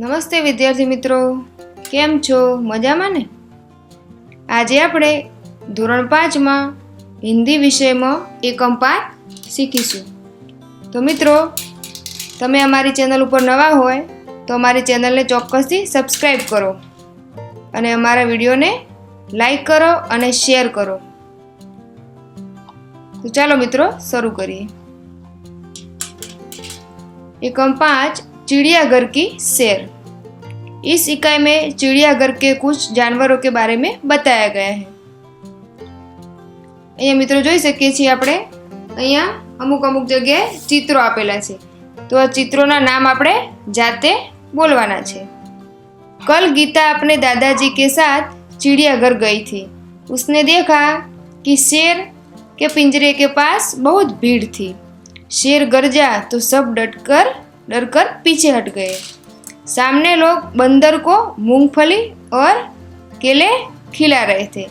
નમસ્તે વિદ્યાર્થી મિત્રો, કેમ છો? મજામાં ને? આજે આપણે ધોરણ 5માં હિન્દી વિષયમાં એકમ 5 શીખીશું. તો મિત્રો, તમે અમારી ચેનલ ઉપર નવા હોય તો અમારી ચેનલને ચોક્કસથી સબસ્ક્રાઈબ કરો અને અમારા વિડીયોને લાઈક કરો અને શેર કરો. તો ચાલો મિત્રો શરૂ કરીએ. एकम 5 चिड़ियाघर की सैर. इस इकाई में चिड़ियाघर के कुछ जानवरों के बारे में बताया गया है. અહીંયા મિત્રો જોઈ શકીએ છીએ આપણે અહીંયા અમુક જગ્યાએ ચિત્રો આપેલા છે. તો આ ચિત્રોના નામ આપણે જાતે બોલવાના છે. कल गीता अपने दादाजी के साथ चिड़ियाघर गई थी. उसने देखा कि शेर के पिंजरे के पास बहुत भीड़ थी. शेर गरजा तो सब डरकर पीछे हट गए. सामने लोग बंदर को मूंगफली और केले खिला रहे थे.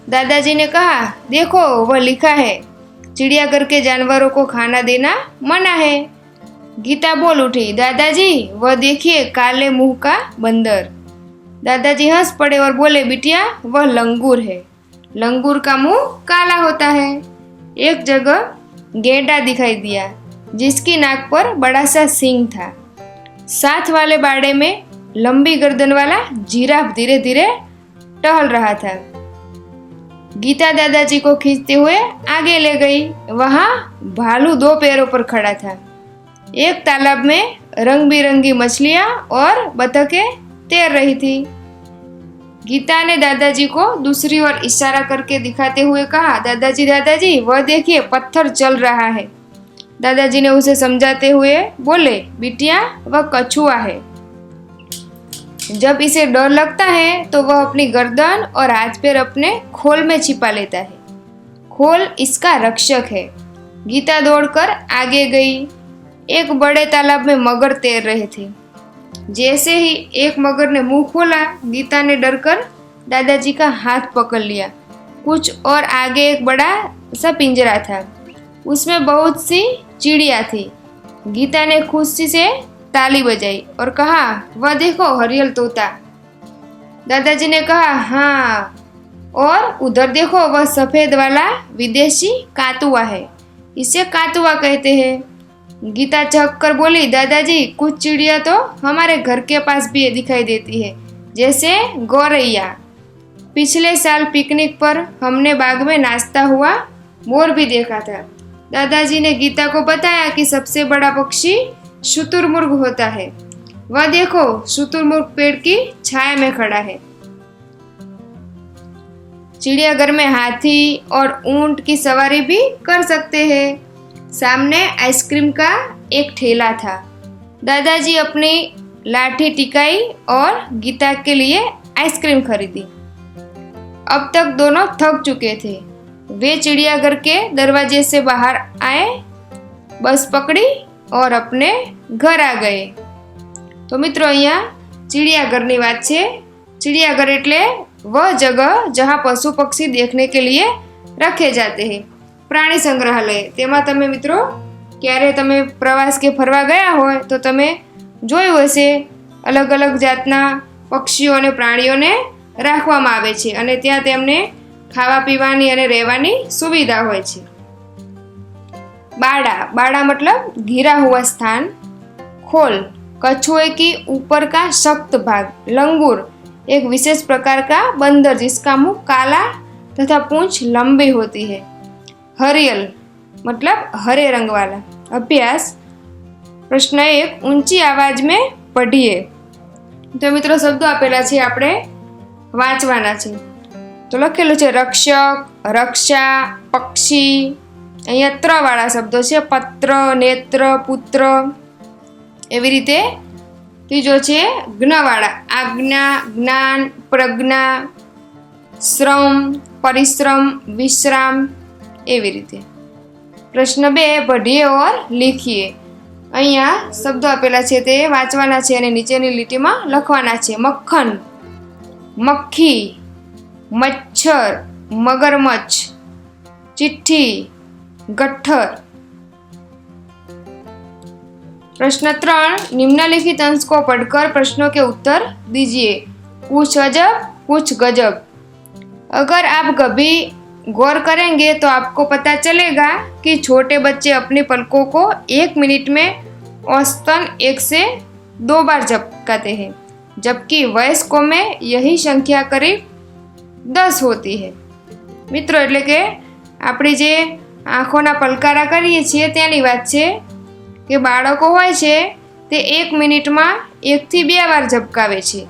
दादाजी ने कहा, देखो वह लिखा है चिड़ियाघर के जानवरों को खाना देना मना है. गीता बोल उठी, दादाजी वह देखिए काले मुंह का बंदर. दादाजी हंस पड़े और बोले, बिटिया वह लंगूर है. लंगूर का मुंह काला होता है. एक जगह गेंडा दिखाई दिया जिसकी नाक पर बड़ा सा सींग था. साथ वाले बाड़े में लंबी गर्दन वाला जिराफ धीरे धीरे टहल रहा था. गीता दादाजी को खींचते हुए आगे ले गई. वहां भालू 2 पैरों पर खड़ा था. एक तालाब में रंग बिरंगी मछलियां और बतखें तैर रही थी. गीता ने दादाजी को दूसरी ओर इशारा करके दिखाते हुए कहा, दादाजी दादाजी वह देखिए पत्थर चल रहा है. दादाजी ने उसे समझाते हुए बोले, बिटिया वह कछुआ है. जब इसे डर लगता है तो वह अपनी गर्दन और हाथ पैर अपने खोल में छिपा लेता है. खोल इसका रक्षक है. गीता दौड़कर आगे गई. एक बड़े तालाब में मगर तैर रहे थे. जैसे ही एक मगर ने मुंह खोला, गीता ने डरकर दादाजी का हाथ पकड़ लिया. कुछ और आगे एक बड़ा सा पिंजरा था. उसमें बहुत सी चिड़िया थी. गीता ने खुशी से ताली बजाई और कहा, वह देखो हरियल तोता. दादाजी ने कहा, हाँ, और उधर देखो वह सफेद वाला विदेशी कातुआ है. इसे कातुआ कहते हैं. गीता झक कर बोली, दादाजी कुछ चिड़िया तो हमारे घर के पास भी दिखाई देती है, जैसे गौरैया. पिछले साल पिकनिक पर हमने बाग में नाचता हुआ मोर भी देखा था. दादाजी ने गीता को बताया कि सबसे बड़ा पक्षी शुतुरमुर्ग होता है. वह देखो शुतुरमुर्ग पेड़ की छाया में खड़ा है. चिड़ियाघर में हाथी और ऊंट की सवारी भी कर सकते हैं. सामने आइसक्रीम का एक ठेला था. दादाजी अपनी लाठी टिकाई और गीता के लिए आइसक्रीम खरीदी. अब तक दोनों थक चुके थे. वे चिड़ियाघर के दरवाजे से बाहर आए, बस पकड़ी और अपने घर आ गए. तो मित्रों અહીંયા चिड़ियाघરની વાત છે. चिड़ियाघर એટલે वह जगह जहाँ पशु पक्षी देखने के लिए रखे जाते हैं. પ્રાણી સંગ્રહાલય. તેમાં તમે મિત્રો ક્યારે તમે પ્રવાસ કે ફરવા ગયા હોય તો તમે જોયું હશે અલગ અલગ જાતના પક્ષીઓ અને પ્રાણીઓને રાખવામાં આવે છે અને ત્યાં તેમને ખાવા પીવાની અને રહેવાની સુવિધા હોય છે. बाड़ा. बाड़ा मतलब घिरा हुआ स्थान. खोल कछुए की ऊपर का सख्त भाग. लंगूर एक विशेष प्रकार का बंदर जिसका मुंह काला तथा पूंछ लंबी होती है. हरियल मतलब हरे रंग वाला. अभ्यास. प्रश्न 1 ऊंची आवाज में पढ़िए. तो मित्रों शब्दों आपेला છે આપણે વાંચવાના છે. તો લખેલું છે રક્ષક, રક્ષા, પક્ષી. અહીંયા ત્ર વાળા શબ્દો છે પત્ર, નેત્ર, પુત્ર. એવી રીતે ત્રીજો છે જ્ઞ વાળા આજ્ઞા, જ્ઞાન, પ્રજ્ઞા, શ્રમ, પરિશ્રમ, વિશ્રામ. એવી રીતે. પ્રશ્ન 2 પઢીએ ઓર લીખીએ. અહીંયા શબ્દો આપેલા છે તે વાંચવાના છે અને નીચેની લીટીમાં લખવાના છે. મક્ખન, મક્ખી, મચ્છર, મગરમચ્છ, ચિઠ્ઠી, ગઠ્ઠર. प्रश्न 3, निम्नलिखित अंश को पढ़कर प्रश्नों के उत्तर दीजिए। कुछ अजब कुछ गजब। अगर आप कभी गौर करेंगे तो आपको पता चलेगा कि छोटे बच्चे अपनी पलकों को 1 मिनट में औसतन 1 से 2 बार झपकाते हैं, जबकि वयस्कों में यही संख्या करीब 10 होती है। मित्रों, એટલે કે આપણે જે આંખોના પલકારા કરીએ છીએ તેની વાત છે કે બાળકો હોય છે તે 1 મિનિટમાં 1 થી 2 વાર ઝબકાવે છે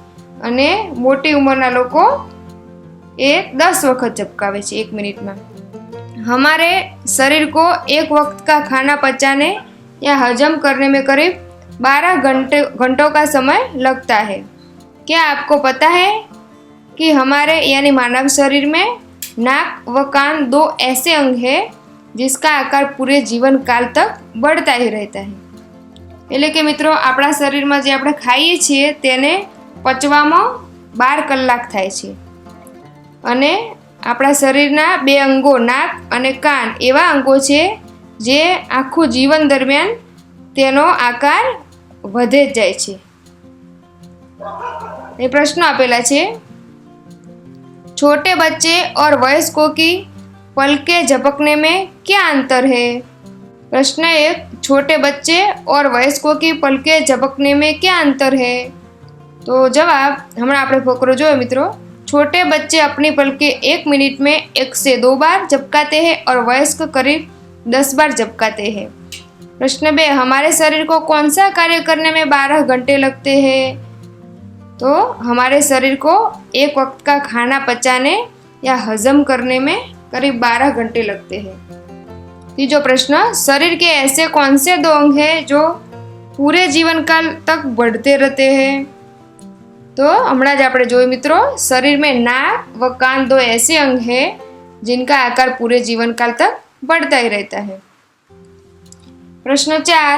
અને મોટી ઉંમરના લોકો એ 10 वक्त झपकावे छे 1 मिनट में। हमारे शरीर को एक वक्त का खाना पचाने या हजम करने में करीब 12 घंटों का समय लगता है। क्या आपको पता है कि हमारे यानी मानव शरीर में नाक व कान 2 ऐसे अंग है जिसका आकार पूरे जीवन काल तक बढ़ता ही रहता है। એટલે કે મિત્રો, આપણા શરીરમાં જે આપણે ખાઈએ છીએ તેને પચવામાં 12 કલાક થાય છે અને આપણા શરીરના 2 અંગો નાક અને કાન એવા અંગો છે જે આખું જીવન દરમિયાન તેનો આકાર વધે જ જાય છે। એ પ્રશ્નો આપેલા છે। छोटे बच्चे और वयस्कों की पलकें झपकने में क्या अंतर है? प्रश्न 1, छोटे बच्चे और वयस्कों की पलकें झपकने में क्या अंतर है? तो जवाब हमारा આપણે ફકરો જોયો મિત્રો। छोटे बच्चे अपनी पलकें 1 मिनट में 1 से 2 बार झपकाते हैं और वयस्क करीब 10 बार झपकाते हैं। प्रश्न 2, हमारे शरीर को कौन सा कार्य करने में 12 घंटे लगते हैं? तो हमारे शरीर को एक वक्त का खाना पचाने या हजम करने में करीब 12 घंटे लगते हैं। तीसरा प्रश्न, शरीर के ऐसे कौन से 2 अंग हैं जो पूरे जीवन काल तक बढ़ते रहते हैं? तो हमણાં જ આપણે જોયું મિત્રો, शरीर में नाक व कान 2 ऐसे अंग हैं जिनका आकार पूरे जीवन काल तक बढ़ता ही रहता है। प्रश्न 4,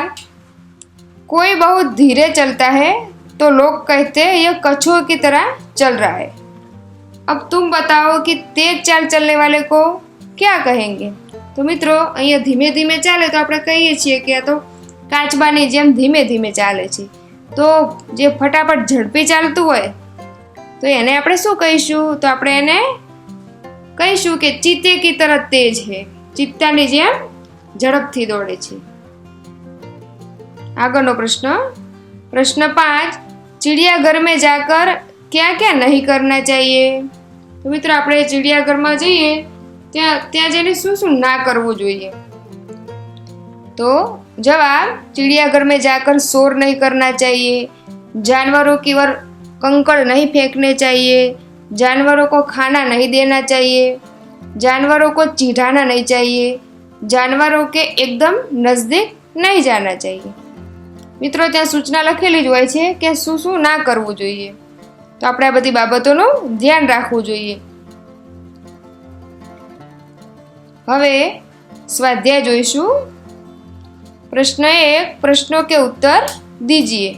कोई बहुत धीरे चलता है तो लोग कहते हैं यह कछुए की तरह चल रहा है। अब तुम बताओ कि तेज चाल चलने वाले को क्या कहेंगे? तो मित्रों, અહીંયા ધીમે ધીમે ચાલે તો આપણે કહીએ છીએ કે આ તો કાચબાની જેમ ધીમે ધીમે ચાલે છે। તો જે ફટાફટ ઝડપી ચાલતું હોય તો એને આપણે શું કહીશું? તો આપણે એને કહીશું કે ચીતે કી તરહ તેજ है, ચિત્તાની જેમ ઝડપથી દોડે છે। આગળનો પ્રશ્ન, प्रश्न 5, चिड़ियाघर में जाकर क्या क्या नहीं करना चाहिए? तो मित्रों, આપણે ચિડિયાઘરમાં જઈએ ત્યાં જઈને શું ના કરવું જોઈએ? तो जवाब, चिड़ियाघर में जाकर शोर नहीं करना चाहिए, जानवरों की ओर कंकड़ नहीं फेंकने चाहिए, जानवरों को खाना नहीं देना चाहिए, जानवरों को चिढ़ाना नहीं चाहिए, जानवरों के एकदम नज़दीक नहीं जाना चाहिए। મિત્રો, ત્યાં સૂચના લખેલી જ હોય છે કે શું શું ના કરવું જોઈએ। તો આપણે આ બધી બાબતોનું ધ્યાન રાખવું જોઈએ। હવે સ્વાધ્યાય જોઈશું। प्रश्न 1, प्रश्नों के उत्तर दीजिए।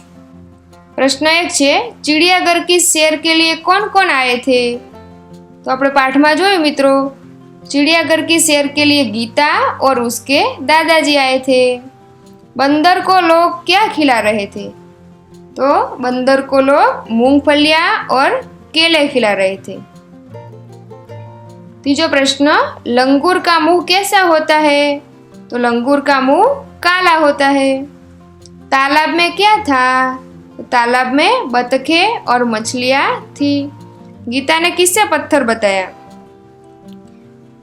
प्रश्न 1 છે, चिड़ियाघर की सैर के लिए कौन कौन आए थे? तो આપણે પાઠમાં જોયું મિત્રો, चिड़ियाघर की सैर के लिए गीता और उसके दादाजी आए थे। बंदर को लोग क्या खिला रहे थे? तो बंदर को लोग मूंगफलियां और केले खिला रहे थे। तीसरा प्रश्न, लंगूर का मुंह कैसा होता है? तो लंगूर का मुंह काला होता है। तालाब में क्या था? तो तालाब में बतखें और मछलियां थी। गीता ने किससे पत्थर बताया?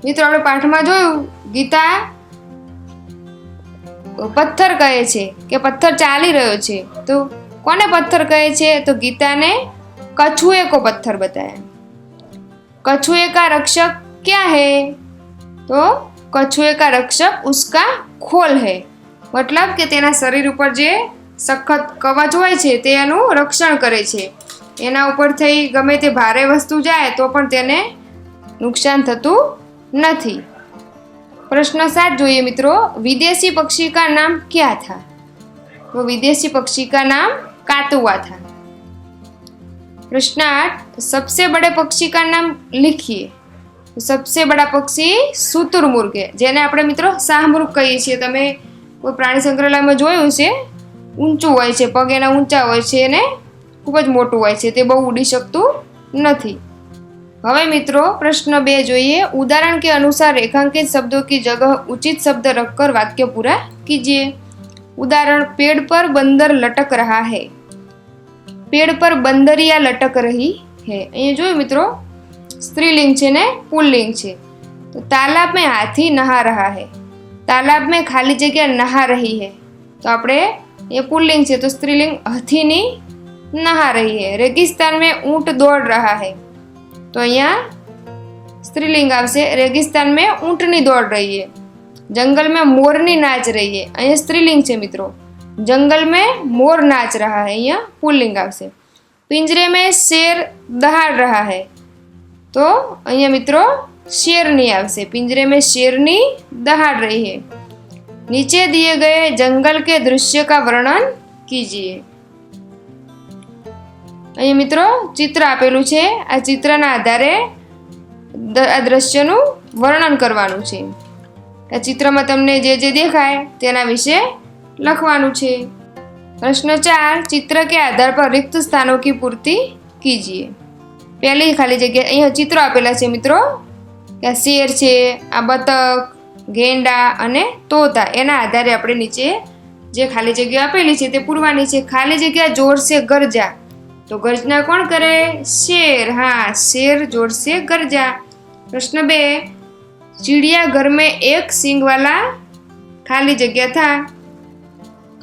મિત્રો, આપણે પાઠમાં જોયું, ગીતા પથ્થર કહે છે કે પથ્થર ચાલી રહ્યો છે। તો કોને પથ્થર કહે છે? તો ગીતાને कछुए को पत्थर बताया। कछुए का रक्षक क्या है? तो कछुए का रक्षक उसका खोल है, मतलब કે તેના શરીર ઉપર જે સખત કવચ હોય છે તે એનું રક્ષણ કરે છે। એના ઉપર થઈ ગમે તે ભારે વસ્તુ જાય તો પણ તેને નુકસાન થતું નથી। प्रश्न 7 જોઈએ મિત્રો, विदेशी पक्षी का नाम क्या था? तो विदेशी पक्षी का नाम कातुआ था। प्रश्न 8, सबसे बड़े पक्षी का नाम लिखिए। तो सबसे बड़ा पक्षी शुतुरमुर्ग है, જેને આપણે મિત્રો શાહમૃગ કહીએ છીએ। તમે કોઈ પ્રાણી સંગ્રહાલયમાં જોયું છે ઊંચું હોય છે, પગ એના ઊંચા હોય છે અને ખૂબ જ મોટું હોય છે, તે બહુ ઉડી શકતું નથી. હવે મિત્રો प्रश्न 2 જોઈએ. उदाहरण के अनुसार रेखांकित शब्दों की जगह उचित शब्द रखकर वाक्य पूरा कीजिए. उदाहरण, पेड़ पर बंदर लटक रहा है. पेड़ पर बंदरिया लटक रही है. અહીંયા જોયું મિત્રો, स्त्रीलिंग છે ને पुल्लिंग છે. तो तालाब में हाथी नहा रहा है. तालाब में खाली जगह नहा रही है. तो આપણે ये पुल्लिंग છે, તો स्त्रीलिंग हथीनी नहा रही है. रेगिस्तान में ऊंट दौड़ रहा है. तो અહીંયા स्त्रीलिंग आवશે. रेगिस्तान में ऊंटनी दौड़ रही है. जंगल में मोरनी नाच रही है. અહીંયા स्त्रीलिंग છે મિત્રો. जंगल में मोर नाच रहा है. અહીંયા पुल्लिंग आवશે. पिंजरे में शेर दहाड़ रहा है. तो અહીંયા મિત્રો शेरनी आवશે. पिंजरे में शेरनी दहाड़ रही है. नीचे दिए गए जंगल के दृश्य का वर्णन कीजिए. અહીં મિત્રો ચિત્ર આપેલું છે. આ ચિત્રના આધારે આ દ્રશ્યનું વર્ણન કરવાનું છે. આ ચિત્રમાં તમને જે જે દેખાય તેના વિશે લખવાનું છે. प्रश्न 4, चित्र के आधार पर रिक्त स्थानों की पूर्ति कीजिए. પહેલી ખાલી જગ્યા, અહીંયા ચિત્રો આપેલા છે મિત્રો. કે આ શેર છે, આ બતક, ગેંડા અને તોતા. એના આધારે આપણે નીચે જે ખાલી જગ્યા આપેલી છે તે પૂરવાની છે. ખાલી જગ્યા જોર સે ગરજા. तो गर्जना कौन करे? शेर. हाँ, शेर जोर से गर्जा. प्रश्न 2, चिड़िया घर में एक सींग वाला खाली जगह था.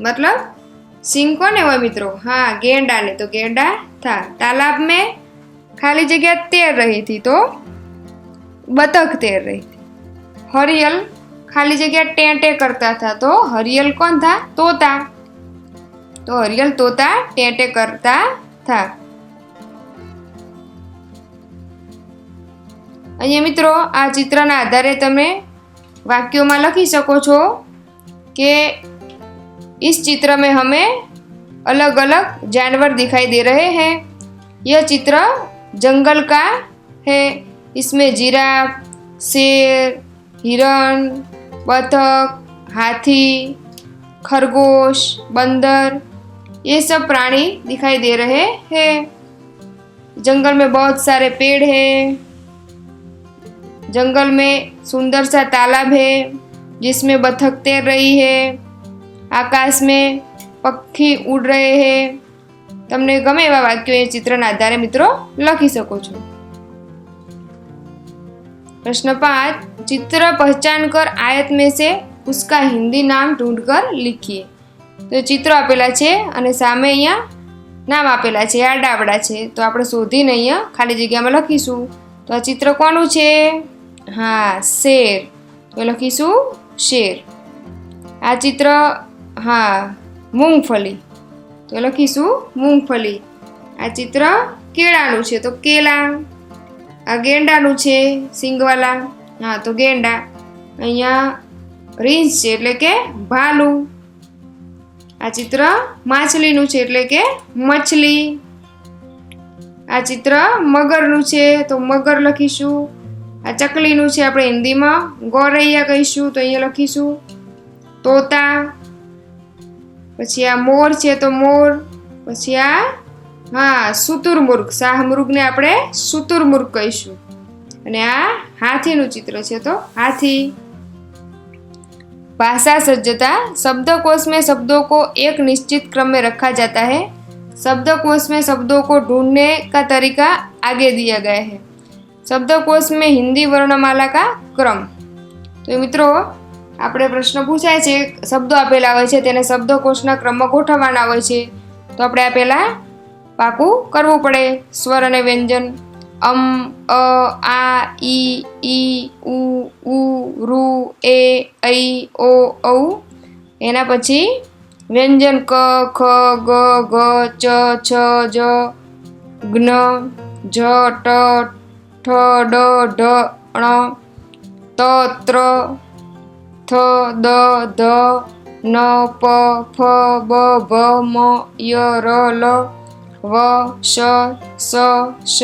मतलब सींग कौन है मित्रों? हाँ, गेंडा ने. तो गेंडा था. तालाब में खाली जगह तैर रही थी. तो बतख तैर रही थी. हरियल खाली जगह टेंटे करता था. तो हरियल कौन था? तोता. तो हरियल तोता टेंटे करता था. અહીંયા મિત્રો આ ચિત્રના આધારે તમે વાક્યોમાં લખી શકો છો કે इस चित्र में हमें अलग अलग जानवर दिखाई दे रहे हैं. यह चित्र जंगल का है. इसमें जिराफ, शेर, हिरण, बतख, हाथी, खरगोश, बंदर, ये सब प्राणी दिखाई दे रहे हैं. जंगल में बहुत सारे पेड़ हैं. जंगल में सुंदर सा तालाब है जिसमें बतख तैर रही है. आकाश में पक्षी उड़ रहे हैं. તમને ગમે એવા વાક્યો એ ચિત્રના આધારે મિત્રો લખી શકો છો. प्रश्न 5, चित्र पहचान कर आयत में से उसका हिंदी नाम ढूंढकर लिखिए. तो चिત્રો આપેલા છે અને સામે અહીંયા નામ આપેલા છે. આ ડાબડા છે, તો આપણે શોધીને અહીંયા ખાલી જગ્યામાં લખીશું. તો આ ચિત્ર કોનું છે? હા, શેર. તો લખીશું શેર. આ ચિત્ર હા મૂંગફલી. તો લખીશું મૂંગફલી. આ ચિત્ર કેળાનું છે. તો કેળા. આ ગેંડાનું છે, સિંગવાલા. હા, તો ગેંડા. અહીંયા રીંછ છે એટલે કે ભાલું. આ ચિત્ર માછલીનું છે એટલે કે મછલી. આ ચિત્ર મગરનું છે તો મગર લખીશું. આ ચકલીનું છે, આપણે હિન્દીમાં ગોરૈયા કહીશું, તો અહીંયા લખીશું તોતા. પછી આ મોર છે તો મોર. પછી આ હા શુતુરમુર્ગ. શાહમૃગને આપણે શુતુરમુર્ગ કહીશું. અને આ હાથીનું ચિત્ર છે તો હાથી. भाषा सज्जता, शब्दकोश में शब्दों को एक निश्चित क्रम में रखा जाता है. शब्दकोश में शब्दों को ढूंढने का तरीका आगे दिया गया है. शब्दकोश में हिंदी वर्णमाला का क्रम. तो મિત્રો આપણે પ્રશ્ન પૂછાય છે, શબ્દો આપેલા હોય છે તેને શબ્દકોશના ક્રમમાં ગોઠવવાના હોય છે. તો આપણે આ પહેલા પાકું કરવું પડે. સ્વર અને વ્યંજન અમ, અ, આ, ઈ, ઉ, ઉ, રુ, એ, ઐ, ઓ, ઔ. એના પછી વ્યંજન ક, ખ, ગ, ઘ, ચ, છ, જ, જ્ઞ, જ, ટ, ઠ, ડ, ઢ, ણ, ત, ત્ર, થ, દ, ધ, ન, પ, ફ, બ, ભ, મ, ય, ર, લ, વ, શ, સ, શ,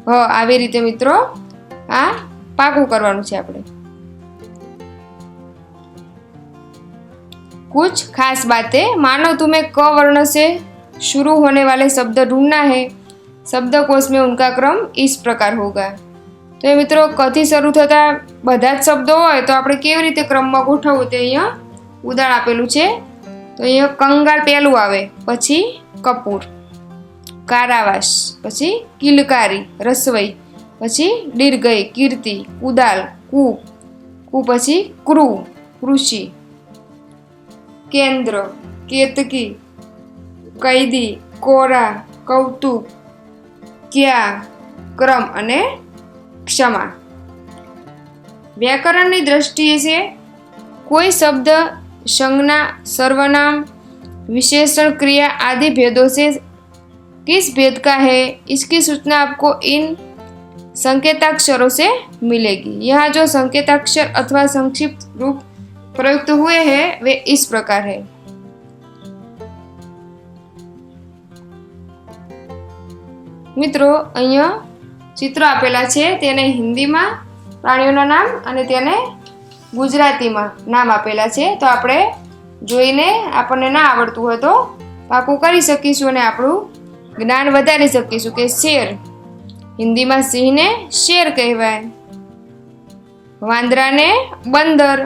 હ. આવી રીતે મિત્રો આ પાકું કરવાનું છે આપણે. कुछ खास बातें, मानो तुम्हें क वर्ण से शुरू होने वाले शब्द ढूंढना है, शब्दकोश में उनका क्रम इस प्रकार होगा। तो ये मित्रों कथी શરૂ થતા બધા જ શબ્દો હોય તો આપણે કેવી રીતે ક્રમમાં ગોઠવવું તે અહીંયા ઉદાહરણ આપેલું છે। તો અહીંયા કંગાળ પહેલું આવે, પછી કપૂર, કારાવાસ, પછી કિલકારી રસવઈ, પછી દીર્ઘઈ કીર્તિ, કુદાલ કુ, કુ પછી ક્રુ કૃષિ, કેન્દ્ર કેતકી, કૈદી કોરા, કૌતુક, ક્યા, ક્રમ અને ક્ષમા। व्याकरणની દ્રષ્ટિએ છે कोई शब्द संज्ञा सर्वनाम विशेषण क्रिया आदि भेदों से किस भेद का है, इसकी सूचना आपको इन संकेताक्षरों से मिलेगी। यहाँ जो संकेताक्षर अथवा संक्षिप्त रूप प्रयुक्त हुए हैं वे इस प्रकार है। મિત્રો અહીંયા ચિત્રો આપેલા છે, તેને હિન્દીમાં પ્રાણીઓના નામ અને તેને ગુજરાતીમાં નામ આપેલા છે। તો આપણે જોઈને આપણને ના આવડતું હોય તો પાકું કરી શકીશું અને આપણું જ્ઞાન વધારી શકીશું કે શેર, હિન્દીમાં સિંહને શેર કહેવાય, વાંદરાને બંદર,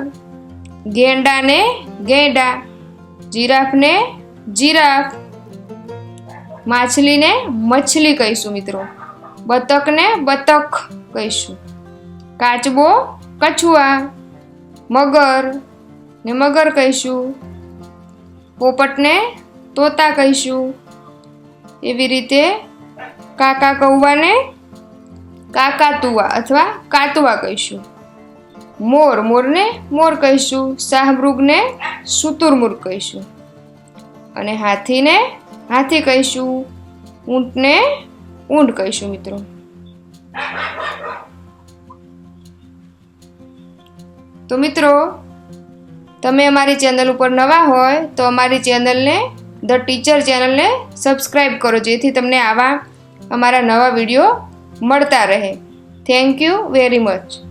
ગેંડાને ગેંડા, જીરાફને જીરાફ, માછલીને મછલી કહીશું મિત્રો, બતકને બતક કહીશું, કાચબો કછુઆ, મગર ને મગર કહીશું, પોપટને તોતા કહીશું। એવી રીતે કાકા કૌવાને કાકાતુવા અથવા કાતુવા કહીશું, મોર મોરને મોર કહીશું, શાહમૃગને શુતુરમૃગ કહીશું, અને હાથીને હાથી કહીશું, ઊંટને ઊંટ કહીશું મિત્રો। તો મિત્રો તમે અમારી ચેનલ ઉપર નવા હોય તો અમારી ચેનલને ધ ટીચર ચેનલને સબસ્ક્રાઈબ કરો, જેથી તમને આવા અમારા નવા વિડીયો મળતા રહે। Thank you very much.